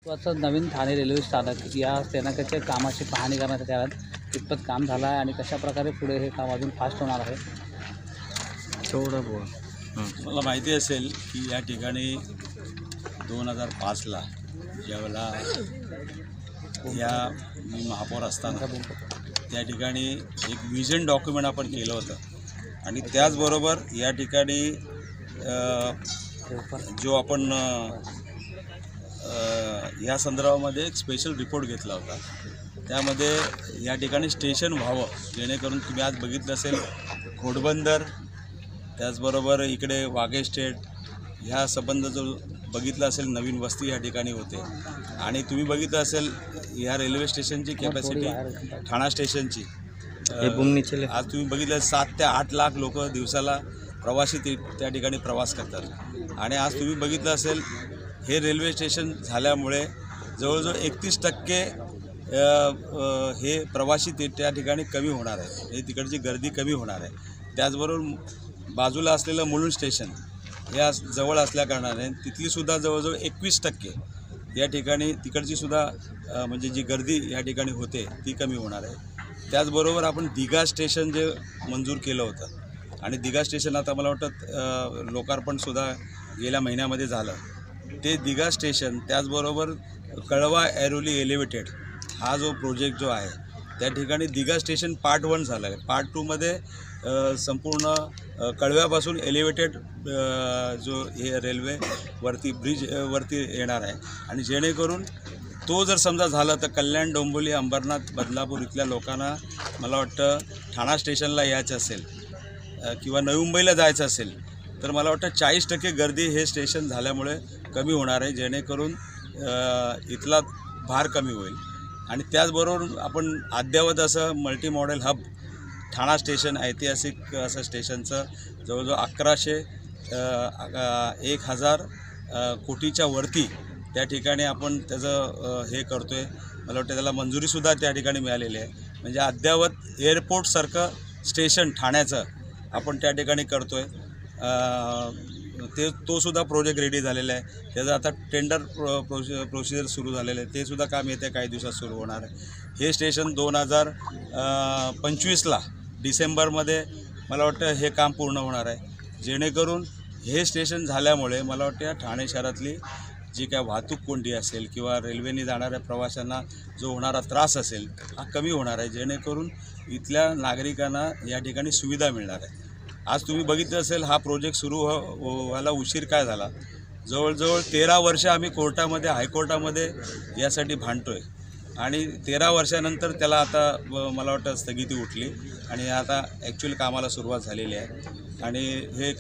महत्त्वाचं नवीन ठाणे रेल्वे स्थानक या स्थानकाच्या कामाची पाहणी करण्यासाठी आलात। कितपत काम झालं आहे आणि कशा प्रकारे पुढे हे काम अजून फास्ट होणार आहे? मला माहिती असेल की या ठिकाणी 2005ला ज्यावेळेला मी महापौर असताना त्या ठिकाणी एक विजन डॉक्युमेंट आपण केलं होतं आणि त्याचबरोबर या ठिकाणी जो आपण या संदर्भामध्ये एक स्पेशल रिपोर्ट घेतला होता। त्यामध्ये या ठिकाणी स्टेशन व्हावं, जेणेकरून तुम्ही आज बघितलं असेल घोडबंदर, त्याचबरोबर इकडे वाघे स्टेट ह्या संबंध जो बघितला असेल नवीन वस्ती या ठिकाणी होते आणि तुम्ही बघितलं असेल या रेल्वे स्टेशनची कॅपॅसिटी ठाणा स्टेशनची आज तुम्ही बघितलं 7 ते 8 लाख लोक दिवसाला प्रवासी त्या ठिकाणी प्रवास करतात आणि आज तुम्ही बघितलं असेल हे रेल्वे स्टेशन झाल्यामुळे जवळजवळ 31% हे प्रवासी त्या ठिकाणी कमी होणार आहे, हे तिकडची गर्दी कमी होणार आहे। त्याचबरोबर बाजूला असलेलं मुलुंड स्टेशन या जवळ असल्याकारणाने तिथलीसुद्धा जवळजवळ 21% या ठिकाणी तिकडचीसुद्धा म्हणजे जी गर्दी या ठिकाणी होते ती कमी होणार आहे। त्याचबरोबर आपण दिघा स्टेशन जे मंजूर केलं होतं आणि दिघा स्टेशन आता मला वाटतं लोकार्पणसुद्धा गेल्या महिन्यामध्ये झालं, ते दिघा स्टेशन त्याचबरोबर कळवा ऐरोली एलिव्हेटेड हा जो प्रोजेक्ट जो आहे त्या ठिकाणी दिघा स्टेशन पार्ट 1 झालं आहे। पार्ट 2मध्ये संपूर्ण कळव्यापासून एलिव्हेटेड जो हे रेल्वे ब्रिज वरती येणार आहे आणि जेणेकरून तो जर समजा झाला तर कल्याण, डोंबिवली, अंबरनाथ, बदलापूर इथल्या लोकांना मला वाटतं ठाणा स्टेशनला यायचं असेल किंवा नवी मुंबईला जायचं असेल तर मला वाटतं 40% गर्दी हे स्टेशन झाल्यामुळे कमी होणार आहे, जेणेकरून इथला भार कमी होईल। आणि त्याचबरोबर आपण अद्ययावत असं मल्टी मॉडेल हब ठाणा स्टेशन ऐतिहासिक असं स्टेशनचं जवळजवळ 1000 कोटीच्या वरती त्या ठिकाणी आपण त्याचं हे करतो आहे। मला वाटतं त्याला मंजुरीसुद्धा त्या ठिकाणी मिळालेली आहे, म्हणजे अद्ययावत एअरपोर्टसारखं स्टेशन ठाण्याचं आपण त्या ठिकाणी करतो आहे। तोसुद्धा प्रोजेक्ट रेडी झालेला आहे, त्याचं आता टेंडर प्रोसिजर सुरू झालेलं आहे, ते सुद्धा काम येत्या काही दिवसात सुरू होणार आहे। हे स्टेशन 2025ला डिसेंबरमध्ये मला वाटतं हे काम पूर्ण होणार आहे, जेणेकरून हे स्टेशन झाल्यामुळे मला वाटतं ठाणे शहरातली जी काय वाहतूक कोंडी असेल किंवा रेल्वेने जाणाऱ्या प्रवाशांना जो होणारा त्रास असेल हा कमी होणार आहे, जेणेकरून इथल्या नागरिकांना या ठिकाणी सुविधा मिळणार आहे। आज तुम्ही बघितलं असेल हा प्रोजेक्ट सुरू व्हायला उशीर काय झाला, जवळजवळ 13 वर्ष आम्ही कोर्टामध्ये हायकोर्टामध्ये यासाठी भांडतो आहे आणि 13 वर्षानंतर त्याला आता मला वाटतं स्थगिती उठली आणि आता ॲक्च्युअली कामाला सुरुवात झालेली आहे आणि हे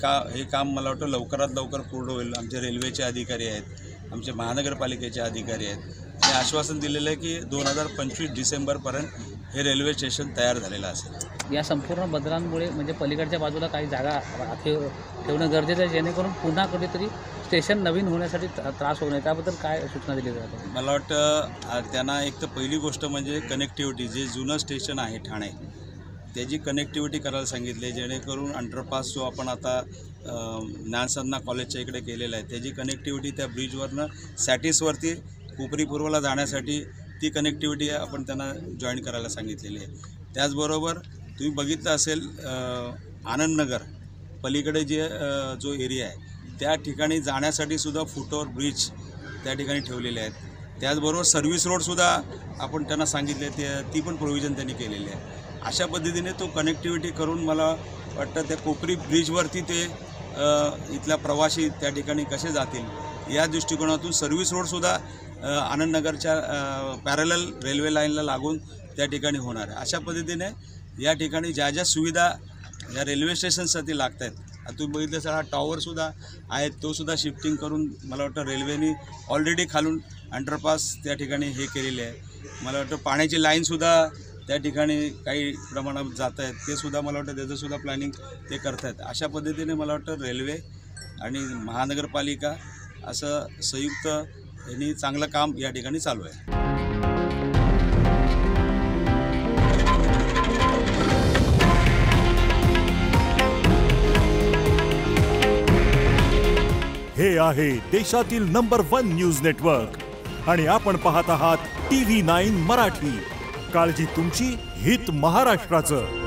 काम मला वाटतं लवकरात लवकर पूर्ण होईल। आमचे रेल्वेचे अधिकारी आहेत, आमचे महानगरपालिकेचे अधिकारी आहेत, हे आश्वासन दिलेलं आहे की 2025 डिसेंबरपर्यंत हे रेल्वे स्टेशन तयार झालेलं असेल। या संपूर्ण बदलांमुळे म्हणजे पलीकडच्या बाजूला काही जागा ठेवणं गरजेचं आहे, जेणेकरून पुन्हा कधीतरी स्टेशन नवीन होण्यासाठी त्रास होऊ नये, त्याबद्दल काय सूचना दिली जातात? मला वाटतं त्यांना एक तर पहिली गोष्ट म्हणजे कनेक्टिव्हिटी, जे जुनं स्टेशन आहे ठाणे त्याची कनेक्टिव्हिटी करायला सांगितली, जेणेकरून अंडरपास जो आपण आता ज्ञानसाधना कॉलेजच्या इकडे केलेला आहे त्याची कनेक्टिव्हिटी त्या ब्रिजवरनं सॅटिसवरती कोपरी पूर्वला जाण्यासाठी ती कनेक्टिव्हिटी आपण त्यांना जॉईन करायला सांगितलेली आहे। त्याचबरोबर तुम्ही बघितलं असेल आनंदनगर पलीकडे जो एरिया आहे त्या ठिकाणी जाण्यासाठी सुद्धा फुटओव्हर ब्रिज त्या ठिकाणी ठेवलेले आहेत। त्याचबरोबर सर्व्हिस रोडसुद्धा आपण त्यांना सांगितले, ती पण प्रोव्हिजन त्यांनी केलेली आहे। अशा पद्धतीने तो कनेक्टिव्हिटी करून मला वाटतं त्या कोपरी ब्रिजवरती ते इथल्या प्रवासी त्या ठिकाणी कसे जातील या दृष्टिकोनातून सर्व्हिस रोडसुद्धा आनंदनगरच्या पॅरलल रेल्वे लाईनला लागून त्या ठिकाणी होणार आहे। अशा पद्धतीने या ठिकाणी ज्या ज्या सुविधा या रेल्वे स्टेशनसाठी लागत आहेत, आता तुम्ही बघितलं असेल हा टॉवरसुद्धा आहे, तोसुद्धा शिफ्टिंग करून मला वाटतं रेल्वेने ऑलरेडी खालून अंडरपास त्या ठिकाणी हे केलेले आहे। मला वाटतं पाण्याची लाईनसुद्धा त्या ठिकाणी काही प्रमाणात जात आहेत, ते सुद्धा मला वाटतं त्याचंसुद्धा प्लॅनिंग ते करत आहेत। अशा पद्धतीने मला वाटतं रेल्वे आणि महानगरपालिका असं संयुक्त यांनी चांगलं काम या ठिकाणी चालू आहे। हे आहे देशातील नंबर 1 न्यूज नेटवर्क आणि आपण पाहत आहात TV9 मराठी. काळजी तुमची, हित महाराष्ट्राचं.